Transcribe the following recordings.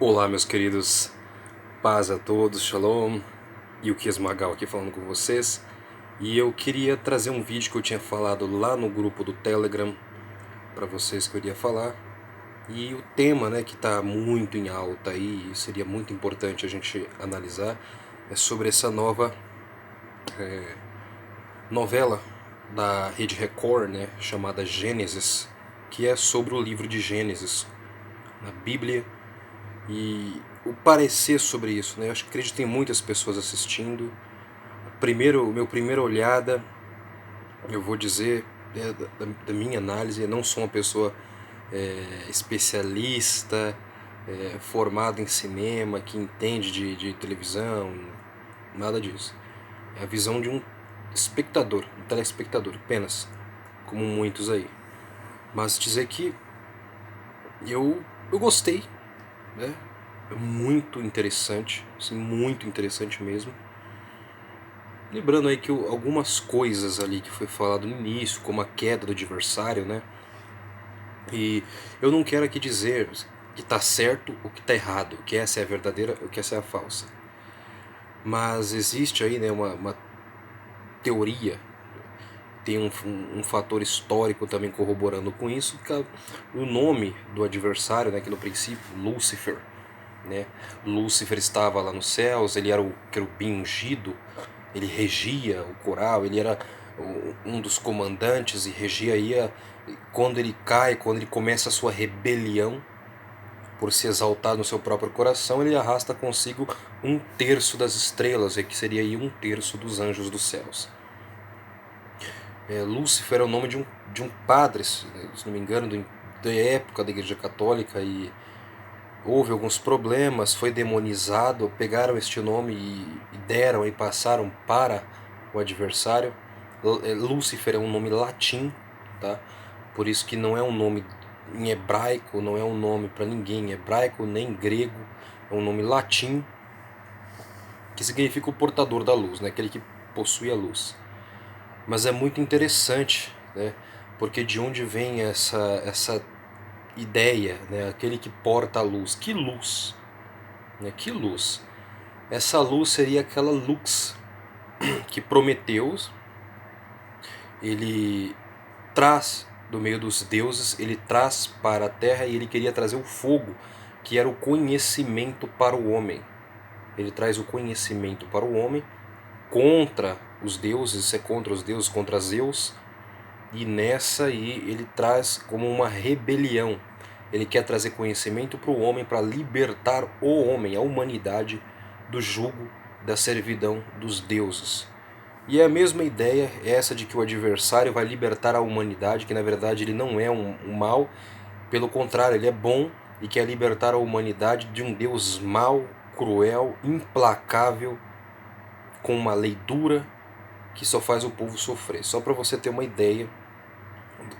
Olá, meus queridos, paz a todos, shalom, Yukias Magal aqui falando com vocês. E eu queria trazer um vídeo que eu tinha falado lá no grupo do Telegram para vocês que eu iria falar. E o tema, né, que está muito em alta aí, e seria muito importante a gente analisar, é sobre essa nova novela da Rede Record, né, chamada Gênesis, que é sobre o livro de Gênesis, na Bíblia. E o parecer sobre isso, né? Eu acredito que tem muitas pessoas assistindo. Meu primeira olhada, eu vou dizer, da minha análise, eu não sou uma pessoa especialista, formada em cinema, que entende de televisão, nada disso. É a visão de um espectador, um telespectador apenas, como muitos aí. Mas dizer que eu gostei, né? É muito interessante mesmo. Lembrando aí que algumas coisas ali que foi falado no início, como a queda do adversário, né? E eu não quero aqui dizer que está certo ou que está errado, que essa é a verdadeira ou que essa é a falsa. Mas existe aí, né, uma teoria, tem um fator histórico também corroborando com isso, que o nome do adversário, né, que no princípio, Lúcifer, né? Lúcifer estava lá nos céus, ele era o querubim ungido, ele regia o coral, ele era um dos comandantes e regia aí quando ele cai, quando ele começa a sua rebelião por se exaltar no seu próprio coração, ele arrasta consigo um terço das estrelas, que seria aí um terço dos anjos dos céus. Lúcifer é o nome de um padre, se não me engano, da época da Igreja Católica, e houve alguns problemas, foi demonizado, pegaram este nome e deram e passaram para o adversário. Lúcifer é um nome latim, tá? Por isso que não é um nome em hebraico, não é um nome para ninguém em hebraico nem em grego, é um nome latim que significa o portador da luz, né? Aquele que possui a luz. Mas é muito interessante, né? Porque de onde vem essa ideia, né? Aquele que porta a luz. Que luz? Né? Que luz? Essa luz seria aquela lux que Prometeu, ele traz do meio dos deuses, ele traz para a terra e ele queria trazer o fogo, que era o conhecimento para o homem. Ele traz o conhecimento para o homem contra os deuses, isso é contra os deuses, contra Zeus, e nessa aí ele traz como uma rebelião. Ele quer trazer conhecimento para o homem, para libertar o homem, a humanidade, do jugo da servidão dos deuses. E é a mesma ideia essa de que o adversário vai libertar a humanidade, que na verdade ele não é um mal, pelo contrário, ele é bom e quer libertar a humanidade de um Deus mau, cruel, implacável, com uma lei dura que só faz o povo sofrer. Só para você ter uma ideia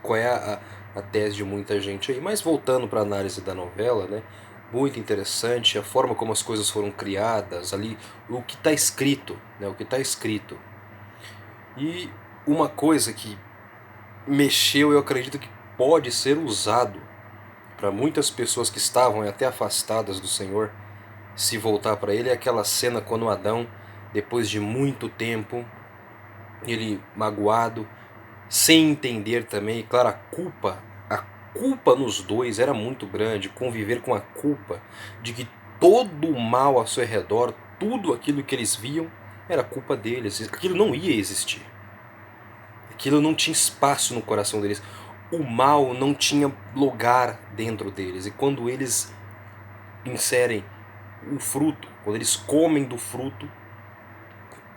qual é a tese de muita gente aí. Mas voltando para a análise da novela, né? Muito interessante a forma como as coisas foram criadas ali, o que está escrito, né? O que está escrito. E uma coisa que mexeu, eu acredito que pode ser usado para muitas pessoas que estavam até afastadas do Senhor se voltar para Ele, é aquela cena quando Adão, depois de muito tempo, ele magoado, sem entender também, e claro, a culpa nos dois era muito grande, conviver com a culpa de que todo o mal ao seu redor, tudo aquilo que eles viam, era culpa deles, aquilo não ia existir. Aquilo não tinha espaço no coração deles. O mal não tinha lugar dentro deles. E quando eles inserem o fruto, quando eles comem do fruto,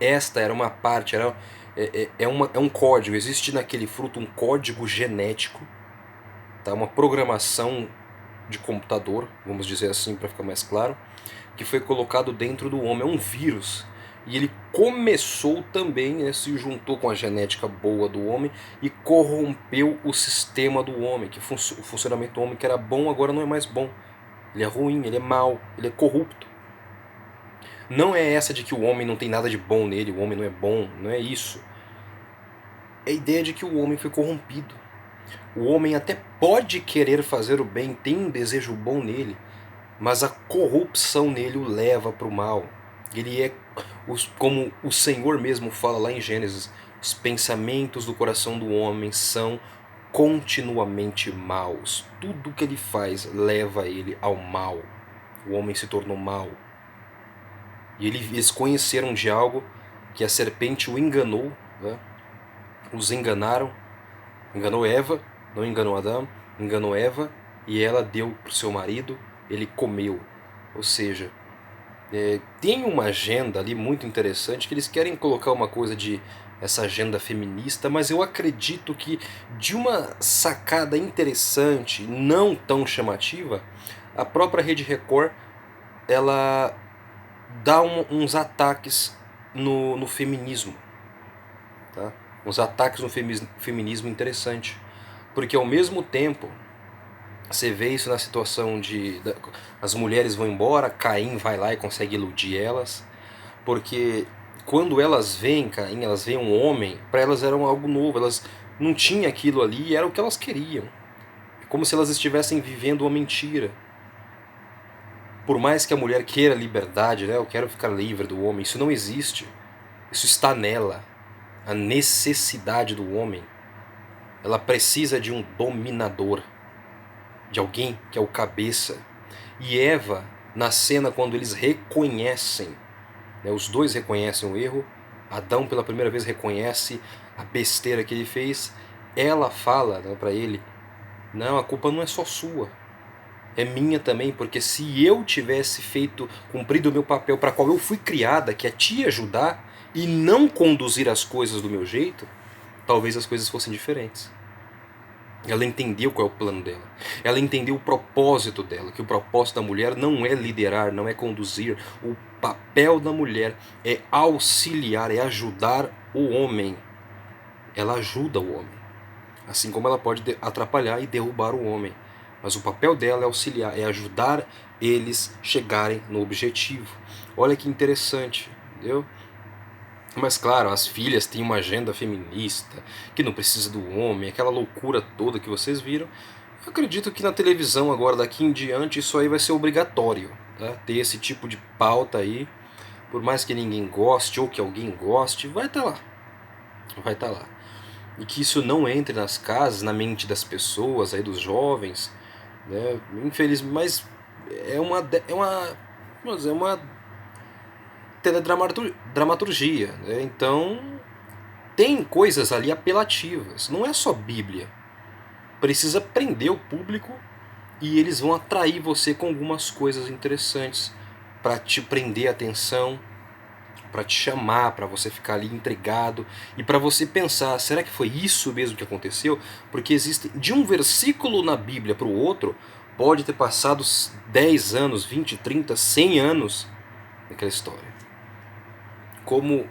esta era uma parte, é um código. Existe naquele fruto um código genético, tá? Uma programação de computador, vamos dizer assim para ficar mais claro, que foi colocado dentro do homem. É um vírus. E ele começou também, né, se juntou com a genética boa do homem e corrompeu o sistema do homem, que o funcionamento do homem que era bom agora não é mais bom. Ele é ruim, ele é mau, ele é corrupto. Não é essa de que o homem não tem nada de bom nele, o homem não é bom, não é isso. É a ideia de que o homem foi corrompido. O homem até pode querer fazer o bem, tem um desejo bom nele, mas a corrupção nele o leva para o mal. Ele é, como o Senhor mesmo fala lá em Gênesis, os pensamentos do coração do homem são continuamente maus. Tudo que ele faz leva ele ao mal. O homem se tornou mau. E eles conheceram de algo que a serpente o enganou, né? Os enganaram, enganou Eva, não enganou Adão, enganou Eva, e ela deu para o seu marido, ele comeu. Ou seja, tem uma agenda ali muito interessante, que eles querem colocar uma coisa de essa agenda feminista, mas eu acredito que de uma sacada interessante, não tão chamativa, a própria Rede Record, ela dá uns ataques no feminismo, tá? Uns ataques no feminismo interessante, porque ao mesmo tempo você vê isso na situação de as mulheres vão embora, Caim vai lá e consegue iludir elas, porque quando elas veem Caim, elas veem um homem, para elas era algo novo, elas não tinham aquilo ali, era o que elas queriam, como se elas estivessem vivendo uma mentira. Por mais que a mulher queira liberdade, né? Eu quero ficar livre do homem, isso não existe. Isso está nela. A necessidade do homem. Ela precisa de um dominador, de alguém que é o cabeça. E Eva, na cena, quando eles reconhecem, né, os dois reconhecem o erro, Adão pela primeira vez reconhece a besteira que ele fez, ela fala, né, para ele, não, a culpa não é só sua, é minha também, porque se eu tivesse cumprido o meu papel para qual eu fui criada, que é te ajudar e não conduzir as coisas do meu jeito, talvez as coisas fossem diferentes. Ela entendeu qual é o plano dela. Ela entendeu o propósito dela, que o propósito da mulher não é liderar, não é conduzir. O papel da mulher é auxiliar, é ajudar o homem. Ela ajuda o homem. Assim como ela pode atrapalhar e derrubar o homem. Mas o papel dela é auxiliar, é ajudar eles chegarem no objetivo. Olha que interessante, entendeu? Mas claro, as filhas têm uma agenda feminista, que não precisa do homem, aquela loucura toda que vocês viram. Eu acredito que na televisão agora, daqui em diante, isso aí vai ser obrigatório, tá? Ter esse tipo de pauta aí, por mais que ninguém goste ou que alguém goste, vai estar lá. Vai estar lá. E que isso não entre nas casas, na mente das pessoas, aí dos jovens, né? Infelizmente, mas é uma teledramaturgia, né? Então tem coisas ali apelativas, não é só Bíblia. Precisa prender o público e eles vão atrair você com algumas coisas interessantes para te prender a atenção, para te chamar, para você ficar ali intrigado e para você pensar, será que foi isso mesmo que aconteceu? Porque existe de um versículo na Bíblia para o outro, pode ter passado 10 anos, 20, 30, 100 anos naquela história. Como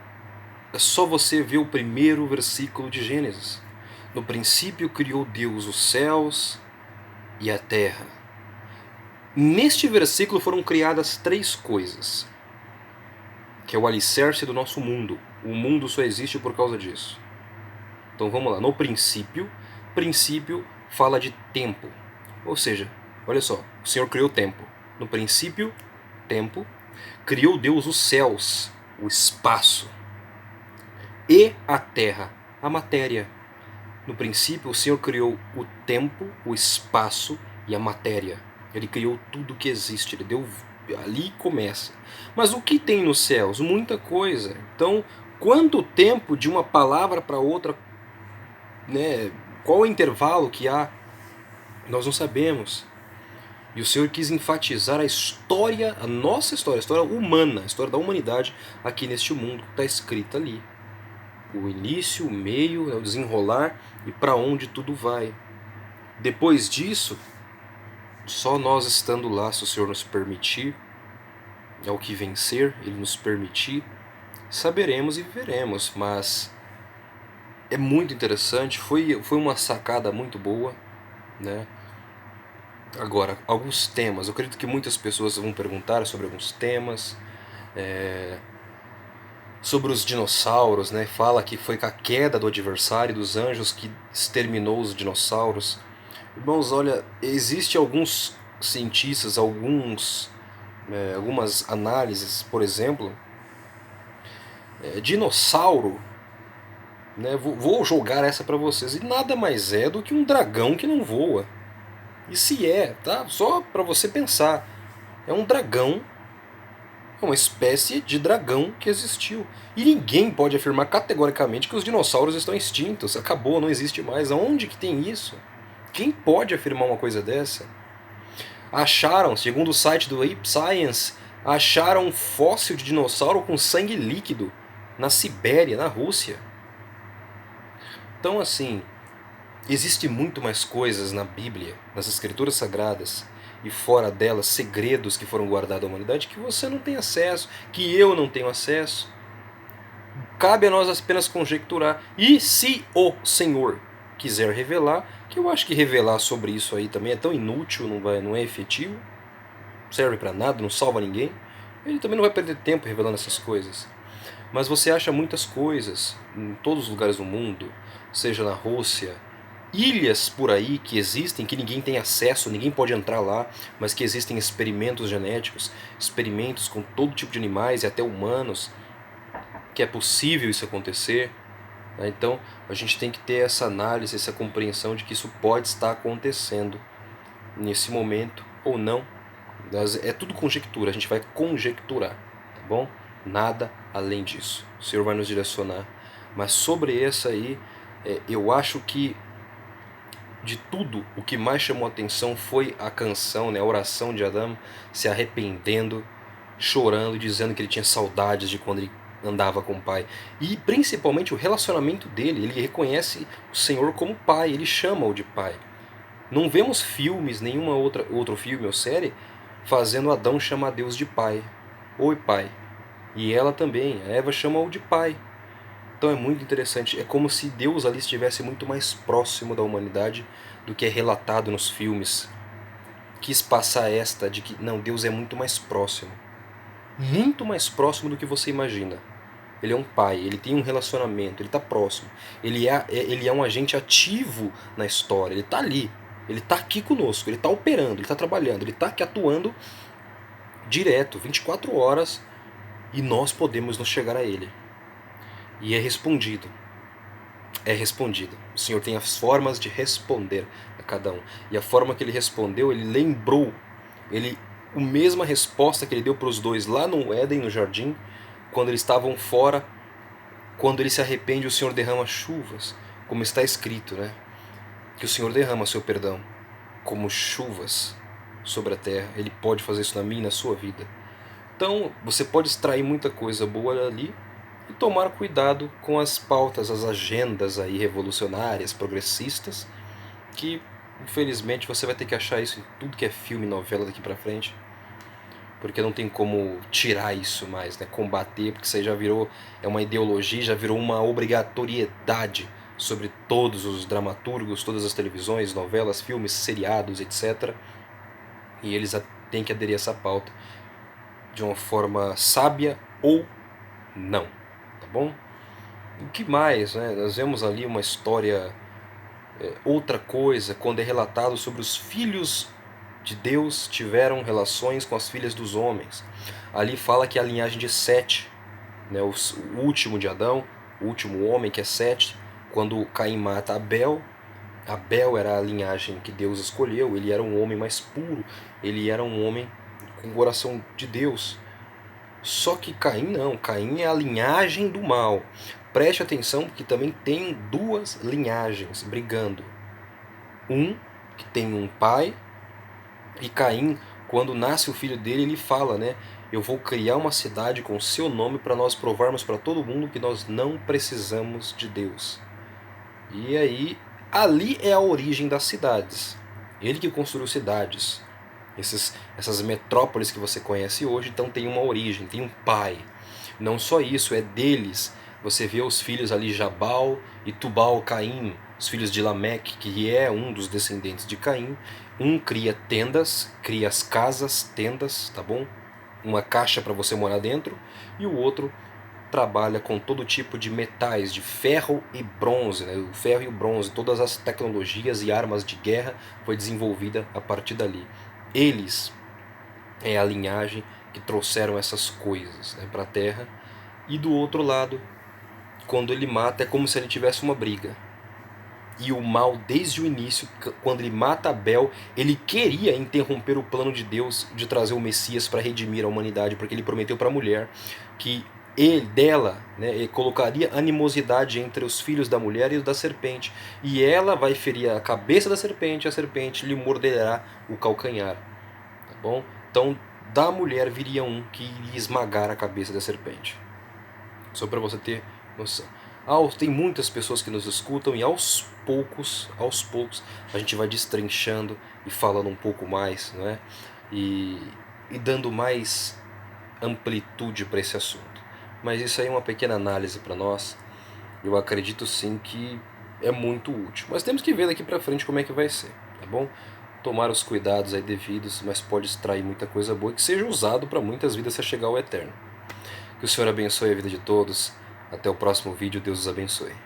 é só você ver o primeiro versículo de Gênesis. No princípio criou Deus os céus e a terra. Neste versículo foram criadas 3 coisas, que é o alicerce do nosso mundo. O mundo só existe por causa disso. Então vamos lá. No princípio, princípio fala de tempo. Ou seja, olha só, o Senhor criou o tempo. No princípio, tempo. Criou Deus os céus, o espaço. E a terra, a matéria. No princípio, o Senhor criou o tempo, o espaço e a matéria. Ele criou tudo que existe. Ele deu ali começa. Mas o que tem nos céus? Muita coisa. Então, quanto tempo de uma palavra para outra, né? Qual o intervalo que há? Nós não sabemos. E o Senhor quis enfatizar a história, a nossa história, a história humana, a história da humanidade aqui neste mundo que está escrita ali. O início, o meio, o desenrolar e para onde tudo vai. Depois disso, só nós estando lá, se o Senhor nos permitir, é o que vencer, Ele nos permitir, saberemos e viveremos. Mas é muito interessante, foi uma sacada muito boa, né? Agora, alguns temas, eu acredito que muitas pessoas vão perguntar sobre alguns temas, sobre os dinossauros, né? Fala que foi com a queda do adversário dos anjos que exterminou os dinossauros. Irmãos, olha, existem alguns cientistas, algumas análises, por exemplo, dinossauro, né, vou jogar essa para vocês, e nada mais é do que um dragão que não voa. E se tá? Só para você pensar, é um dragão, é uma espécie de dragão que existiu. E ninguém pode afirmar categoricamente que os dinossauros estão extintos, acabou, não existe mais. Aonde que tem isso? Quem pode afirmar uma coisa dessa? Acharam, segundo o site do Ape Science, acharam um fóssil de dinossauro com sangue líquido na Sibéria, na Rússia. Então, assim, existe muito mais coisas na Bíblia, nas Escrituras Sagradas, e fora delas, segredos que foram guardados à humanidade que você não tem acesso, que eu não tenho acesso. Cabe a nós apenas conjecturar. E se o Senhor quiser revelar, que eu acho que revelar sobre isso aí também é tão inútil, não é efetivo, não serve para nada, não salva ninguém, ele também não vai perder tempo revelando essas coisas. Mas você acha muitas coisas em todos os lugares do mundo, seja na Rússia, ilhas por aí que existem, que ninguém tem acesso, ninguém pode entrar lá, mas que existem experimentos genéticos, experimentos com todo tipo de animais e até humanos, que é possível isso acontecer. Então a gente tem que ter essa análise, essa compreensão de que isso pode estar acontecendo nesse momento ou não. É tudo conjectura, a gente vai conjecturar, tá bom? Nada além disso. O Senhor vai nos direcionar. Mas sobre essa aí, eu acho que de tudo, o que mais chamou a atenção foi a canção, né, a oração de Adão, se arrependendo, chorando, dizendo que ele tinha saudades de quando ele andava com o pai. E principalmente o relacionamento dele, ele reconhece o Senhor como pai, ele chama-o de pai. Não vemos filmes, nenhuma outro filme ou série, fazendo Adão chamar Deus de pai. Oi, pai. E ela também, a Eva chama-o de pai. Então é muito interessante, é como se Deus ali estivesse muito mais próximo da humanidade do que é relatado nos filmes. Quis passar esta de que, não, Deus é muito mais próximo do que você imagina. Ele é um pai, ele tem um relacionamento, ele está próximo. Ele é um agente ativo na história, ele está ali. Ele está aqui conosco, ele está operando, ele está trabalhando, ele está aqui atuando direto, 24 horas, e nós podemos nos chegar a ele. E é respondido. É respondido. O Senhor tem as formas de responder a cada um. E a forma que ele respondeu, ele lembrou. A mesma resposta que ele deu para os dois lá no Éden, no jardim, quando eles estavam fora, quando ele se arrepende, o Senhor derrama chuvas, como está escrito, né? Que o Senhor derrama seu perdão como chuvas sobre a terra. Ele pode fazer isso na minha e na sua vida. Então, você pode extrair muita coisa boa ali e tomar cuidado com as pautas, as agendas aí revolucionárias, progressistas, que infelizmente você vai ter que achar isso em tudo que é filme, novela daqui pra frente, porque não tem como tirar isso mais, né? Combater, porque isso aí já virou, é uma ideologia, já virou uma obrigatoriedade sobre todos os dramaturgos, todas as televisões, novelas, filmes, seriados, etc. E eles têm que aderir a essa pauta de uma forma sábia ou não, tá bom? O que mais, né? Nós vemos ali uma história, outra coisa, quando é relatado sobre os filhos de Deus tiveram relações com as filhas dos homens. Ali fala que a linhagem de Sete, né, o último de Adão, o último homem que é Sete, quando Caim mata Abel, Abel era a linhagem que Deus escolheu, ele era um homem mais puro, ele era um homem com o coração de Deus. Só que Caim não, Caim é a linhagem do mal. Preste atenção que também tem duas linhagens brigando. Um que tem um pai, e Caim, quando nasce o filho dele, ele fala, né? Eu vou criar uma cidade com o seu nome para nós provarmos para todo mundo que nós não precisamos de Deus. E aí, ali é a origem das cidades. Ele que construiu cidades. Essas metrópoles que você conhece hoje, então tem uma origem, tem um pai. Não só isso, é deles. Você vê os filhos ali, Jabal e Tubal-Caim, os filhos de Lameque, que é um dos descendentes de Caim. Um cria tendas, cria as casas, tendas, tá bom? Uma caixa para você morar dentro. E o outro trabalha com todo tipo de metais, de ferro e bronze, né? O ferro e o bronze, todas as tecnologias e armas de guerra foi desenvolvida a partir dali. eles é a linhagem que trouxeram essas coisas, né, para a Terra. E do outro lado, quando ele mata, é como se ele tivesse uma briga. E o mal, desde o início, quando ele mata Abel, ele queria interromper o plano de Deus de trazer o Messias para redimir a humanidade, porque ele prometeu para a mulher que dela, né, ele colocaria animosidade entre os filhos da mulher e os da serpente, e ela vai ferir a cabeça da serpente, e a serpente lhe morderá o calcanhar, tá bom? Então, da mulher viria um que iria esmagar a cabeça da serpente. Só para você ter noção. Tem muitas pessoas que nos escutam, e aos poucos, a gente vai destrinchando e falando um pouco mais, né? E dando mais amplitude para esse assunto. Mas isso aí é uma pequena análise para nós. Eu acredito sim que é muito útil. Mas temos que ver daqui para frente como é que vai ser, tá bom? Tomar os cuidados aí devidos, mas pode extrair muita coisa boa que seja usado para muitas vidas a chegar ao eterno. Que o Senhor abençoe a vida de todos. Até o próximo vídeo. Deus os abençoe.